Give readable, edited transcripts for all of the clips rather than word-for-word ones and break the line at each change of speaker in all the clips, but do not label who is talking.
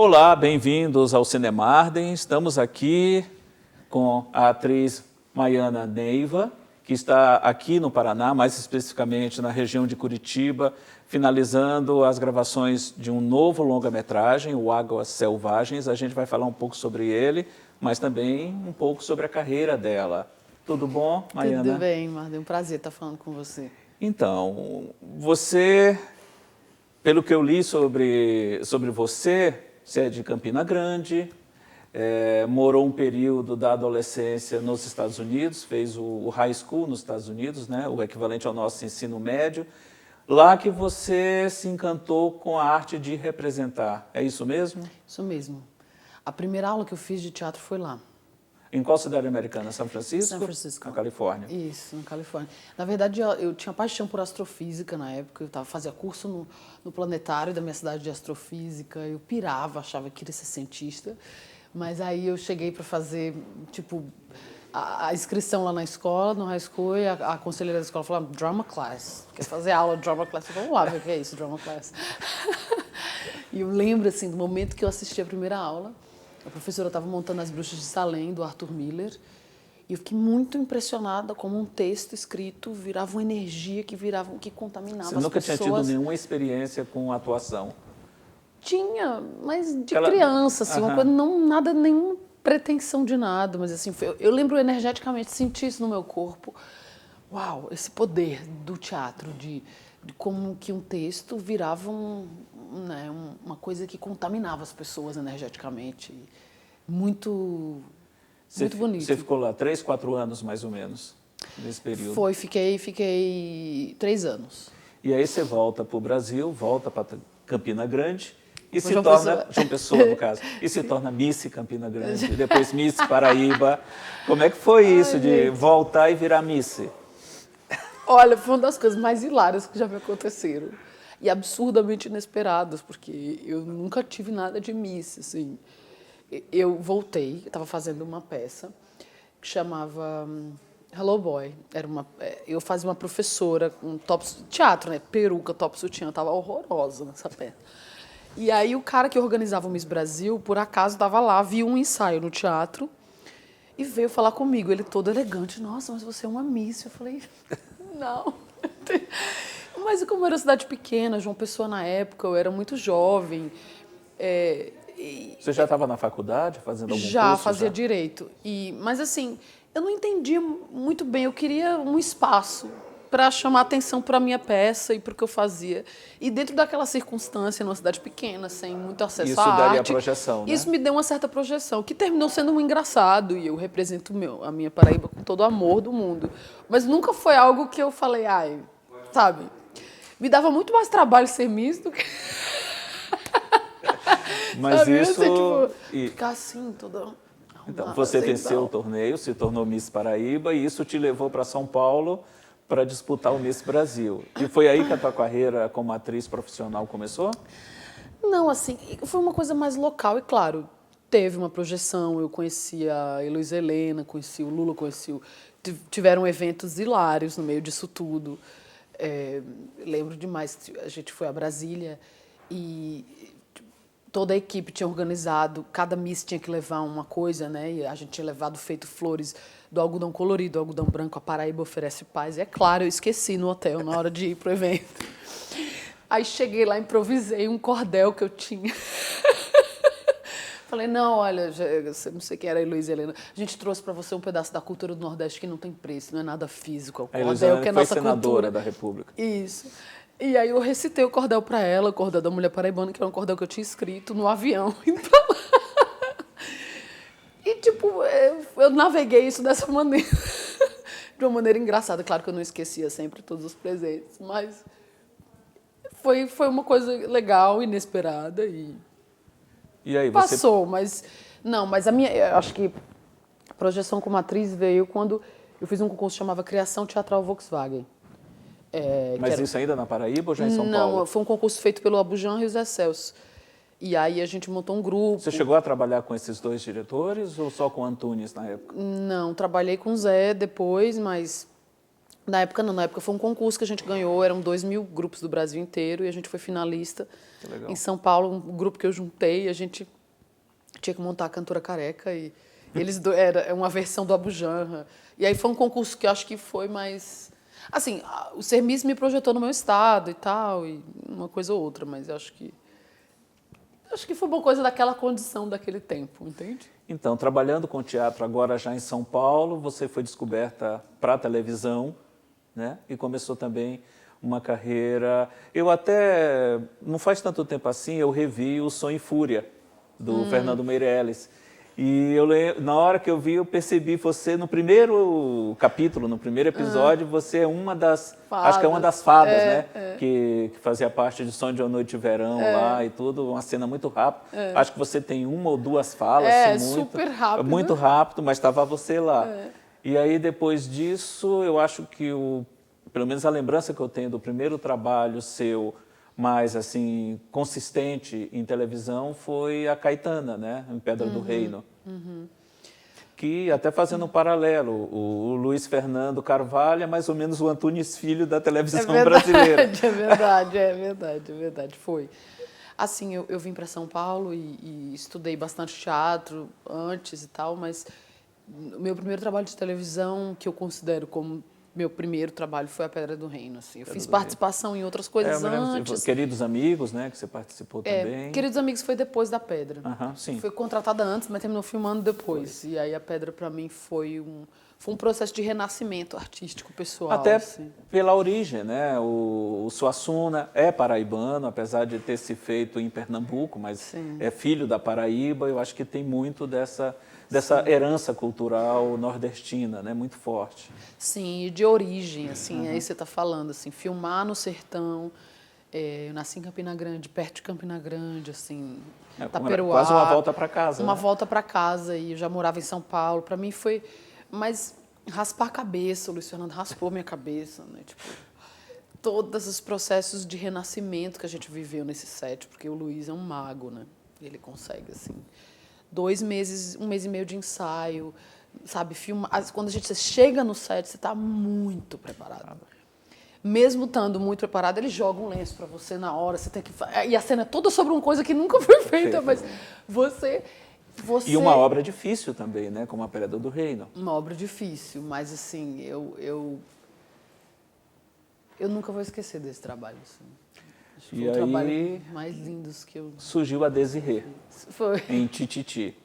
Olá, bem-vindos ao Cinemarden. Estamos aqui com a atriz Maiana Neiva, que está aqui no Paraná, mais especificamente na região de Curitiba, finalizando as gravações de um novo longa-metragem, o Águas Selvagens. A gente vai falar um pouco sobre ele, mas também um pouco sobre a carreira dela. Tudo bom, Maiana?
Tudo bem, Marden. É um prazer estar falando com você.
Então, você, pelo que eu li sobre você é de Campina Grande, morou um período da adolescência nos Estados Unidos, fez o high school nos Estados Unidos, né, o equivalente ao nosso ensino médio. Lá que você se encantou com a arte de representar, é isso mesmo?
Isso mesmo. A primeira aula que eu fiz de teatro foi lá.
Em qual cidade americana? São Francisco?
São Francisco.
Na Califórnia.
Isso, na Califórnia. Na verdade, eu tinha paixão por astrofísica na época. Eu fazia curso no planetário da minha cidade de astrofísica. Eu pirava, achava que queria ser cientista. Mas aí eu cheguei para fazer, tipo, a inscrição lá na escola, no high school, e a conselheira da escola falou, drama class. Quer fazer aula de drama class? Eu falei, vamos lá ver o que é isso, drama class. E eu lembro, assim, do momento que eu assisti a primeira aula. A professora estava montando As Bruxas de Salem, do Arthur Miller, e eu fiquei muito impressionada como um texto escrito virava uma energia que contaminava as pessoas.
Você nunca tinha tido nenhuma experiência com atuação?
Tinha, mas de criança, assim, uma coisa, nada, nenhuma pretensão de nada, mas assim, eu lembro energeticamente, senti isso no meu corpo. Uau, esse poder do teatro, de como que um texto virava uma coisa que contaminava as pessoas energeticamente. Muito bonito.
Você ficou lá 3, 4 anos, mais ou menos, nesse período?
Fiquei 3 anos.
E aí você volta para o Brasil, volta para Campina Grande e se
João
torna,
Pessoa.
João Pessoa no caso, e se torna Miss Campina Grande, e depois Miss Paraíba. Como é que foi isso de voltar e virar Miss?
Olha, foi uma das coisas mais hilárias que já me aconteceram. E absurdamente inesperadas, porque eu nunca tive nada de Miss, assim. Eu voltei, eu estava fazendo uma peça que chamava Hello Boy. Eu fazia uma professora com teatro, né? Peruca, top sutiã, estava horrorosa nessa peça. E aí o cara que organizava o Miss Brasil, por acaso, estava lá, viu um ensaio no teatro e veio falar comigo, ele todo elegante. Nossa, mas você é uma Miss. Eu falei, não. Mas como era uma cidade pequena, João Pessoa na época, eu era muito jovem.
Você já estava na faculdade fazendo algum curso?
Já fazia direito. Mas assim, eu não entendia muito bem. Eu queria um espaço para chamar atenção para a minha peça e para o que eu fazia. E dentro daquela circunstância, numa cidade pequena, sem muito acesso à arte...
Isso daria projeção, né?
Isso me deu uma certa projeção, que terminou sendo um engraçado. E eu represento a minha Paraíba com todo o amor do mundo. Mas nunca foi algo que eu falei, ai, sabe? Me dava muito mais trabalho ser Miss do que...
Mas
sabe?
isso...
Assim, tipo, ficar assim, toda...
Então, você venceu o torneio, se tornou Miss Paraíba e isso te levou para São Paulo para disputar o Miss Brasil. E foi aí que a tua carreira como atriz profissional começou?
Não, assim, foi uma coisa mais local e, claro, teve uma projeção. Eu conheci a Heloísa Helena, conheci o Lula, tiveram eventos hilários no meio disso tudo. Lembro demais, a gente foi a Brasília e toda a equipe tinha organizado, cada Miss tinha que levar uma coisa, né? E a gente tinha feito flores do algodão colorido, do algodão branco, a Paraíba oferece paz. E é claro, eu esqueci no hotel na hora de ir pro evento. Aí cheguei lá, improvisei um cordel que eu tinha. Falei, não, olha, não sei quem era a Heloísa Helena, a gente trouxe para você um pedaço da cultura do Nordeste que não tem preço, não é nada físico, é o cordel que é nossa cultura.
Senadora da República.
Isso. E aí eu recitei o cordel para ela, o cordel da Mulher Paraibana, que era um cordel que eu tinha escrito no avião, indo pra lá. E, tipo, eu naveguei isso dessa maneira, de uma maneira engraçada. Claro que eu não esquecia sempre todos os presentes, mas foi uma coisa legal, inesperada e
aí,
passou. Mas eu acho que a projeção como atriz veio quando eu fiz um concurso que chamava Criação Teatral Volkswagen.
Mas isso ainda na Paraíba ou já em São Paulo?
Não, foi um concurso feito pelo Abujan e o Zé Celso. E aí a gente montou um grupo.
Você chegou a trabalhar com esses dois diretores ou só com o Antunes na época?
Não, trabalhei com o Zé depois, mas na época não. Na época foi um concurso que a gente ganhou, eram 2.000 grupos do Brasil inteiro e a gente foi finalista.
Que legal.
Em São Paulo, um grupo que eu juntei, a gente tinha que montar a Cantora Careca e era uma versão do Abujamra. E aí foi um concurso que eu acho que foi mais... Assim, o Ser Miss me projetou no meu estado e tal, e uma coisa ou outra, mas eu acho que foi uma coisa daquela condição daquele tempo, entende?
Então, trabalhando com teatro agora já em São Paulo, você foi descoberta para a televisão, né? E começou também uma carreira... Eu até, não faz tanto tempo assim, eu revi o Sonho e Fúria, do Fernando Meirelles. E na hora que eu vi, eu percebi você no primeiro capítulo, no primeiro episódio, você é uma das...
Fadas.
Acho que é uma das fadas, né? Que fazia parte de Sonho de uma Noite de Verão lá e tudo, uma cena muito rápida. Acho que você tem uma ou duas falas. Assim,
super rápido.
Muito rápido, mas estava você lá. E aí, depois disso, eu acho que, pelo menos a lembrança que eu tenho do primeiro trabalho seu mais assim consistente em televisão foi a Caetana, né, em Pedra do Reino. Que, até fazendo um paralelo, o Luiz Fernando Carvalho é mais ou menos o Antunes Filho da televisão brasileira.
É verdade, foi. Assim, eu vim para São Paulo e estudei bastante teatro antes e tal, mas o meu primeiro trabalho de televisão, que eu considero como meu primeiro trabalho, foi a Pedra do Reino. Assim. Eu fiz participação em outras coisas antes.
Queridos Amigos, né, que você participou também.
Queridos Amigos foi depois da Pedra.
Sim.
Foi contratada antes, mas terminou filmando depois. E aí a Pedra, para mim, foi um processo de renascimento artístico pessoal.
Até
assim.
pela origem, né? O Suassuna é paraibano, apesar de ter se feito em Pernambuco, mas é filho da Paraíba. Eu acho que tem muito dessa herança cultural nordestina, né? Muito forte.
Sim, de origem, assim, aí você está falando, assim, filmar no sertão. Eu nasci em Campina Grande, perto de Campina Grande, assim, Taperoá.
Quase uma volta para casa.
Uma
né?
volta para casa, e eu já morava em São Paulo. Para mim foi... Mas raspar a cabeça, o Luiz Fernando raspou minha cabeça, né? Tipo, todos os processos de renascimento que a gente viveu nesse set, porque o Luiz é um mago, né? Ele consegue, assim, 2 meses, 1 mês e meio de ensaio, sabe? Filmar. Quando a gente chega no set, você está muito preparado. Mesmo estando muito preparado, ele joga um lenço para você na hora, você tem que... E a cena é toda sobre uma coisa que nunca foi feita, mas você...
E uma obra difícil também, né? Como a Pedra do Reino.
Uma obra difícil, mas assim, eu nunca vou esquecer desse trabalho. Assim. Acho que foi um trabalho mais lindos que eu...
Surgiu a Desirê,
Foi.
em Tititi.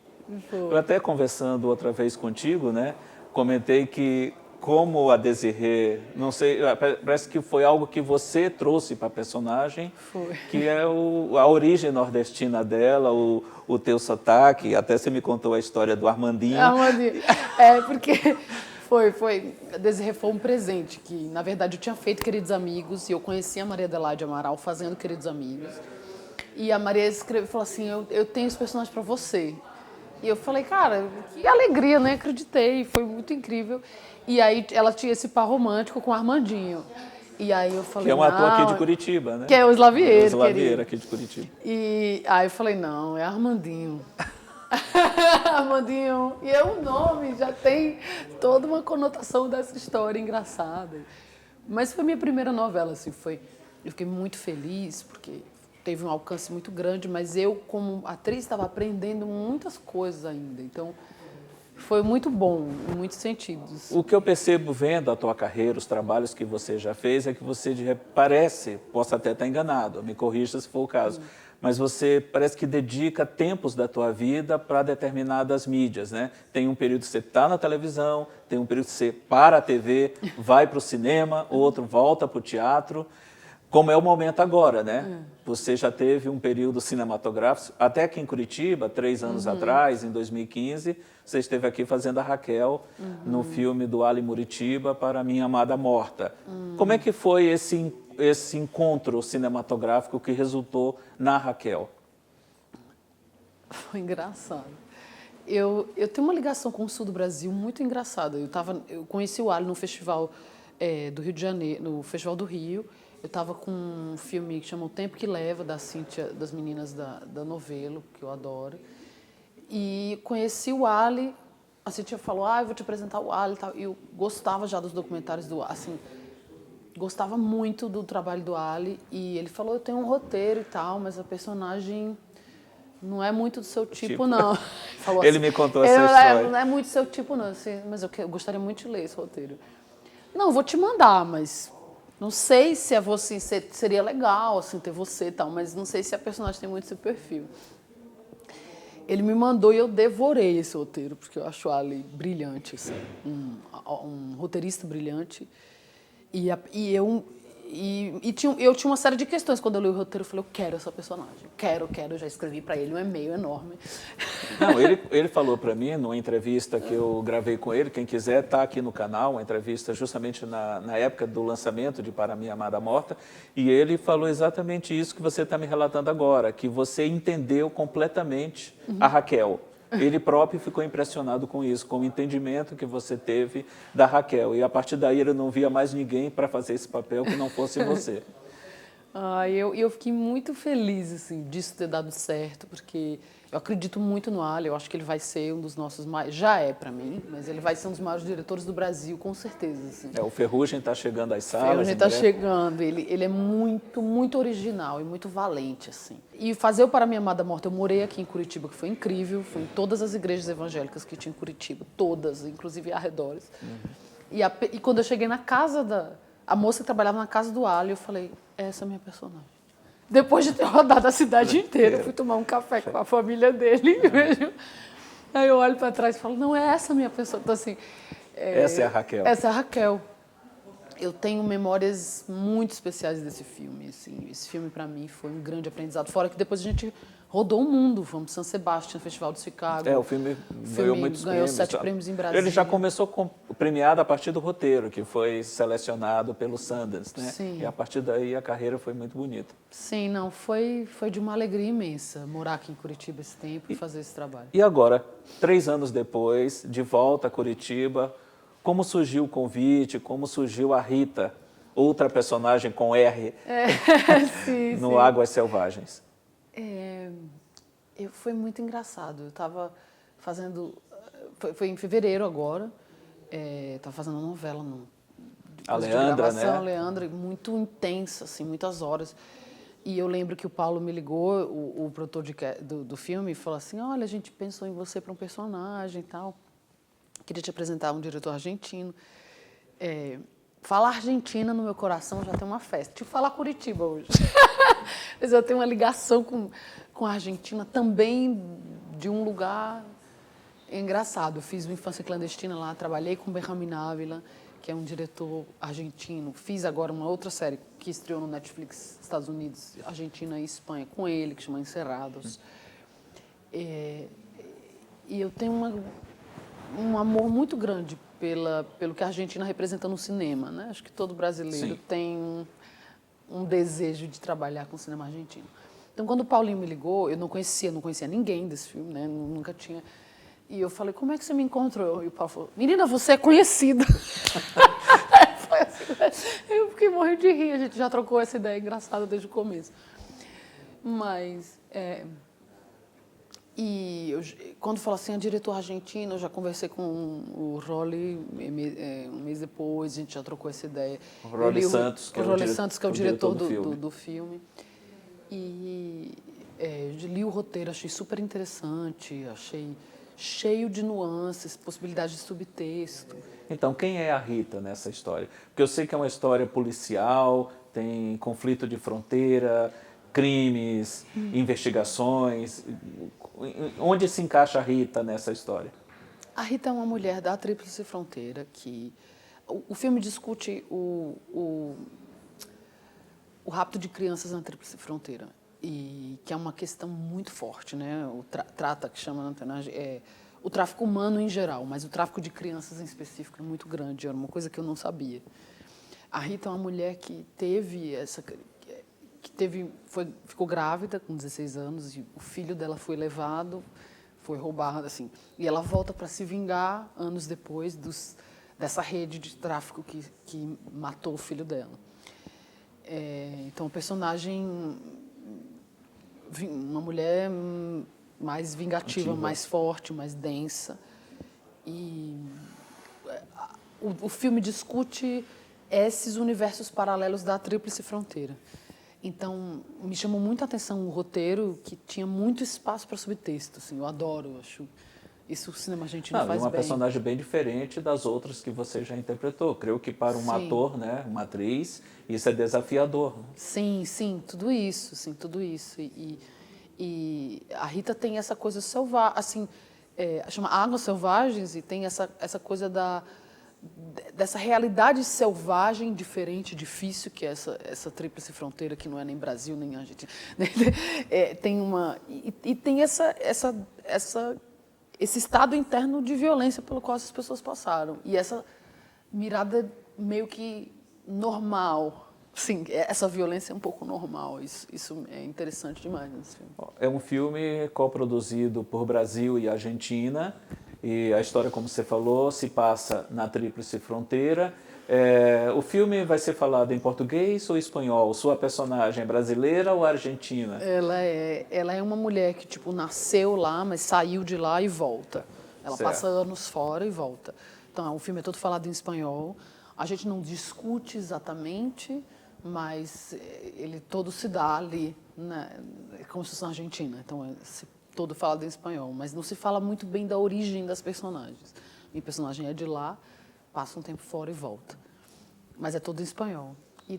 Foi.
Eu até conversando outra vez contigo, né? Comentei que como a Desirê, não sei, parece que foi algo que você trouxe para a personagem,
Foi.
que é a origem nordestina dela, o teu sotaque, até você me contou a história do Armandinho.
Porque foi, a Desirê foi um presente, que na verdade eu tinha feito Queridos Amigos, e eu conheci a Maria Adelaide Amaral fazendo Queridos Amigos, e a Maria escreveu, falou assim, eu tenho esse personagem para você. E eu falei, cara, que alegria, né? Acreditei, foi muito incrível. E aí ela tinha esse par romântico com o Armandinho. E aí eu falei,
que é um ator aqui de Curitiba, né?
Que é o Slavieiro.
O Slavieiro aqui de Curitiba.
E aí eu falei, não, é Armandinho. Armandinho. E é um nome, já tem toda uma conotação dessa história engraçada. Mas foi minha primeira novela, assim, eu fiquei muito feliz, porque teve um alcance muito grande, mas eu, como atriz, estava aprendendo muitas coisas ainda. Então, foi muito bom, em muitos sentidos.
O que eu percebo vendo a tua carreira, os trabalhos que você já fez, é que você parece, posso até estar enganado, me corrija se for o caso, mas você parece que dedica tempos da tua vida para determinadas mídias, né? Tem um período que você está na televisão, tem um período que você para a TV, vai para o cinema, outro volta para o teatro. Como é o momento agora, né? Você já teve um período cinematográfico, até aqui em Curitiba, 3 anos atrás, em 2015, você esteve aqui fazendo a Raquel no filme do Ali Muritiba para Minha Amada Morta. Como é que foi esse encontro cinematográfico que resultou na Raquel?
Foi engraçado. Eu tenho uma ligação com o sul do Brasil muito engraçada. Eu conheci o Ali no festival do Rio de Janeiro, no Festival do Rio. Eu estava com um filme que chama O Tempo que Leva, da Cíntia, das meninas da Novelo, que eu adoro. E conheci o Ali, a Cíntia falou, eu vou te apresentar o Ali e tal. E eu gostava já dos documentários do Ali, assim, gostava muito do trabalho do Ali. E ele falou, eu tenho um roteiro e tal, mas a personagem não é muito do seu tipo, não. Falou
Ele
assim,
me contou essa história.
Não é muito do seu tipo, não, assim, mas eu gostaria muito de ler esse roteiro. Não, vou te mandar, mas não sei se é você, seria legal, assim, ter você e tal, mas não sei se a personagem tem muito esse perfil. Ele me mandou e eu devorei esse roteiro, porque eu acho o Ali brilhante, assim, um roteirista brilhante. Eu tinha uma série de questões quando eu li o roteiro. Eu falei, eu quero essa personagem, quero. Eu já escrevi para ele um e-mail enorme.
Não, ele falou para mim, numa entrevista que eu gravei com ele, quem quiser está aqui no canal, uma entrevista justamente na época do lançamento de Para Minha Amada Morta, e ele falou exatamente isso que você está me relatando agora, que você entendeu completamente a Raquel. Ele próprio ficou impressionado com isso, com o entendimento que você teve da Raquel. E a partir daí ele não via mais ninguém para fazer esse papel que não fosse você.
Eu fiquei muito feliz assim, disso ter dado certo, porque eu acredito muito no Ali. Eu acho que ele vai ser um dos nossos maiores, já é para mim, mas ele vai ser um dos maiores diretores do Brasil, com certeza. Assim.
O Ferrugem está chegando às salas.
O Ferrugem está chegando, ele é muito original e muito valente. Assim. E fazer o Para Minha Amada Morta, eu morei aqui em Curitiba, que foi incrível, fui em todas as igrejas evangélicas que tinha em Curitiba, todas, inclusive arredores. E quando eu cheguei na casa a moça que trabalhava na casa do Ali, eu falei, essa é a minha personagem. Depois de ter rodado a cidade inteira, eu fui tomar um café com a família dele. Aí eu olho para trás e falo, não, é essa a minha pessoa. Então, assim,
essa é a Raquel.
Essa é a Raquel. Eu tenho memórias muito especiais desse filme. Assim. Esse filme, para mim, foi um grande aprendizado. Fora que depois a gente rodou o mundo. Fomos para San Sebastian, Festival de Chicago.
O filme ganhou muitos prêmios.
Ganhou 7 prêmios em Brasília.
Ele já começou premiado a partir do roteiro, que foi selecionado pelo Sundance, né?
Sim.
E a partir daí a carreira foi muito bonita.
Sim, não, foi de uma alegria imensa morar aqui em Curitiba esse tempo e fazer esse trabalho.
E agora, 3 anos depois, de volta a Curitiba, como surgiu o convite, como surgiu a Rita, outra personagem com R, no Águas Selvagens?
Foi muito engraçado. Eu estava fazendo... Foi em fevereiro agora. Estava fazendo uma novela
a Leandra,
de gravação,
né?
Leandra, muito intensa, assim, muitas horas. E eu lembro que o Paulo me ligou, o produtor do filme, e falou assim, olha, a gente pensou em você para um personagem e tal. Queria te apresentar um diretor argentino. Falar Argentina no meu coração já tem uma festa. Tipo falar Curitiba hoje. Mas eu tenho uma ligação com a Argentina também de um lugar engraçado. Eu fiz uma Infância Clandestina lá, trabalhei com Benjamin Ávila, que é um diretor argentino. Fiz agora uma outra série que estreou no Netflix, Estados Unidos, Argentina e Espanha, com ele, que chama Encerrados. E eu tenho um amor muito grande pelo que a Argentina representa no cinema, né? Acho que todo brasileiro tem um desejo de trabalhar com o cinema argentino. Então, quando o Paulinho me ligou, eu não conhecia ninguém desse filme, né? Nunca tinha. E eu falei, como é que você me encontrou? E o Paulo falou, menina, você é conhecida. Foi assim, eu fiquei morrendo de rir, a gente já trocou essa ideia engraçada desde o começo. Mas... quando falou assim, a diretor argentino, eu já conversei com o Rolly um mês depois, a gente já trocou essa ideia.
O Rolly Santos, que
é o diretor do filme. E li o roteiro, achei super interessante, achei cheio de nuances, possibilidade de subtexto.
Então, quem é a Rita nessa história? Porque eu sei que é uma história policial, tem conflito de fronteira, crimes, investigações. Onde se encaixa a Rita nessa história?
A Rita é uma mulher da Tríplice Fronteira que... O filme discute o rapto de crianças na Tríplice Fronteira, e que é uma questão muito forte, né? Que chama na antena, o tráfico humano em geral, mas o tráfico de crianças em específico é muito grande, era uma coisa que eu não sabia. A Rita é uma mulher que ficou grávida com 16 anos e o filho dela foi levado, foi roubado, assim. E ela volta para se vingar anos depois dessa rede de tráfico que matou o filho dela. Então, o personagem, uma mulher mais vingativa, mais forte, mais densa. E o filme discute esses universos paralelos da Tríplice Fronteira. Então, me chamou muito a atenção o roteiro, que tinha muito espaço para subtexto. Assim, eu adoro, eu acho. Isso o cinema argentino
Não, e
faz
uma
bem.
personagem bem diferente das outras que você já interpretou. Creio que para um
Sim.
ator, né, uma atriz, isso é desafiador. Né?
Sim, sim, tudo isso, sim, tudo isso. E a Rita tem essa coisa selvagem, assim, chama Águas Selvagens, e tem essa coisa dessa realidade selvagem, diferente, difícil, que é essa tríplice fronteira, que não é nem Brasil, nem Argentina. Tem uma... E tem esse estado interno de violência pelo qual essas pessoas passaram. E essa mirada meio que normal. Sim, essa violência é um pouco normal. Isso é interessante demais nesse filme.
É um filme coproduzido por Brasil e Argentina, e a história, como você falou, se passa na Tríplice Fronteira. O filme vai ser falado em português ou espanhol? Sua personagem é brasileira ou argentina?
Ela é uma mulher que tipo nasceu lá, mas saiu de lá e volta. Ela
Certo.
passa anos fora e volta. Então, o filme é todo falado em espanhol. A gente não discute exatamente, mas ele todo se dá ali, né, como se fosse na Argentina. Então, todo falado em espanhol, mas não se fala muito bem da origem das personagens. Minha personagem é de lá, passa um tempo fora e volta. Mas é todo em espanhol. E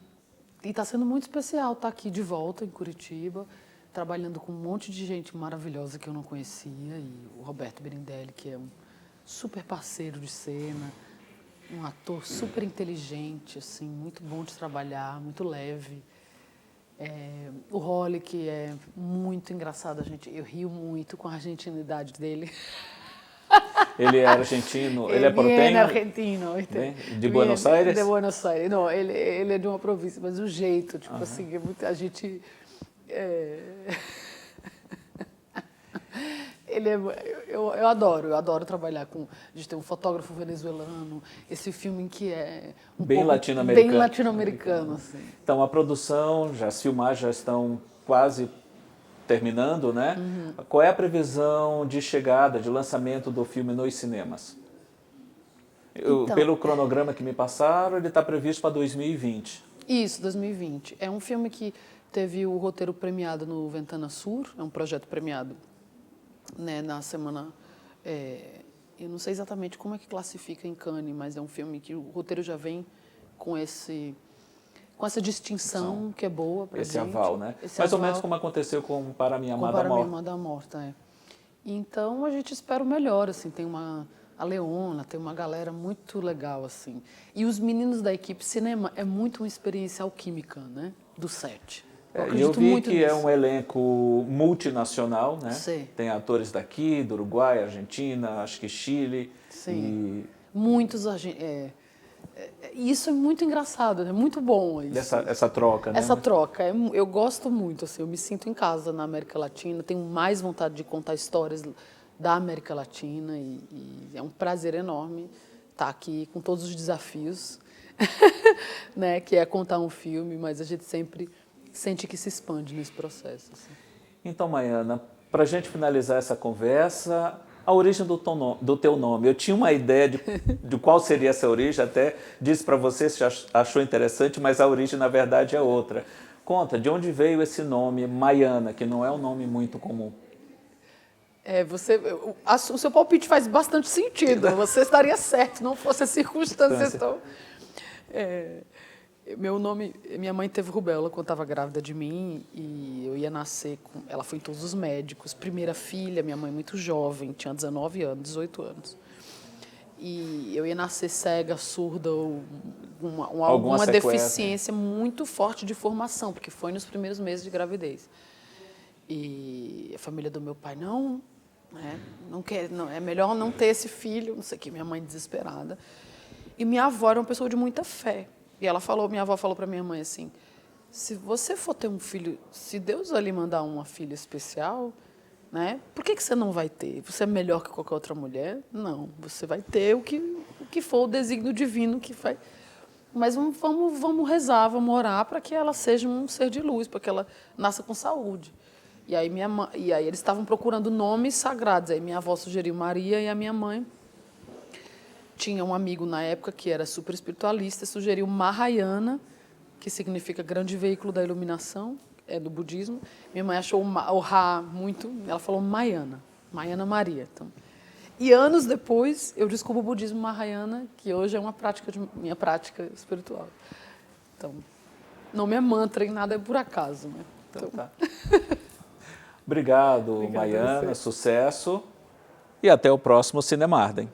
está sendo muito especial estar aqui de volta em Curitiba, trabalhando com um monte de gente maravilhosa que eu não conhecia, e o Roberto Birindelli, que é um super parceiro de cena, um ator super inteligente, assim, muito bom de trabalhar, muito leve. O Holly, que é muito engraçado, eu rio muito com a argentinidade dele.
Ele é argentino, ele é
Bien
porteño?
argentino, ¿viste?
Né? De Buenos Aires?
De Buenos Aires. Não, ele é de uma província, mas o jeito, tipo assim, a gente... Eu adoro trabalhar com... A gente tem um fotógrafo venezuelano, esse filme que é
Bem latino-americano.
Bem latino-americano, assim.
Então, a produção, as filmagens já estão quase terminando, né? Qual é a previsão de chegada, de lançamento do filme nos cinemas? Pelo cronograma que me passaram, ele está previsto para 2020.
Isso, 2020. É um filme que teve o roteiro premiado no Ventana Sur, é um projeto premiado, né, na semana... eu não sei exatamente como é que classifica em Cannes, mas é um filme que o roteiro já vem com essa distinção que é boa para
Esse
gente.
aval, né?
Esse
Mais ou
aval,
menos como aconteceu com Para Minha
com
Amada
Para Minha
Morta.
Amada Morta, Então, a gente espera o melhor, assim, tem a Leona, tem uma galera muito legal, assim. E os meninos da equipe cinema é muito uma experiência alquímica, né, do set.
Eu vi
muito
que
nisso.
é um elenco multinacional, né?
Sim.
Tem atores daqui, do Uruguai, Argentina, acho que Chile.
Sim. Muitos e isso é muito engraçado, é muito bom isso.
Essa troca, né?
Essa troca, eu gosto muito, assim, eu me sinto em casa na América Latina, tenho mais vontade de contar histórias da América Latina e é um prazer enorme estar aqui com todos os desafios, né, que é contar um filme, mas a gente sempre sente que se expande nesse processo. Assim.
Então, Maiana, para a gente finalizar essa conversa, a origem do teu nome. Eu tinha uma ideia de qual seria essa origem, até disse para você se achou interessante, mas a origem, na verdade, é outra. Conta, de onde veio esse nome, Maiana, que não é um nome muito comum?
O seu palpite faz bastante sentido, você estaria certo, não fosse a circunstância. Então, meu nome, minha mãe teve rubéola quando estava grávida de mim e eu ia nascer ela foi em todos os médicos, primeira filha, minha mãe muito jovem, tinha 19 anos, 18 anos. E eu ia nascer cega, surda ou alguma deficiência muito forte de formação, porque foi nos primeiros meses de gravidez. E a família do meu pai não quer, é melhor não ter esse filho, não sei o que, minha mãe desesperada. E minha avó era uma pessoa de muita fé. E minha avó falou para minha mãe assim, se você for ter um filho, se Deus vai lhe mandar uma filha especial, né, por que você não vai ter? Você é melhor que qualquer outra mulher? Não, você vai ter o que for o desígnio divino que vai. Mas vamos rezar, vamos orar para que ela seja um ser de luz, para que ela nasça com saúde. E aí eles estavam procurando nomes sagrados. Aí minha avó sugeriu Maria e a minha mãe tinha um amigo na época que era super espiritualista, sugeriu Mahayana, que significa grande veículo da iluminação, é do budismo. Minha mãe achou o Ra muito, ela falou Mahayana, Mahayana Maria. Então, e anos depois, eu descubro o budismo Mahayana, que hoje é minha prática espiritual. Então, não me é mantra em nada, é por acaso. Né?
Então, tá. Obrigado, Maiana, sucesso. E até o próximo Cinemarden.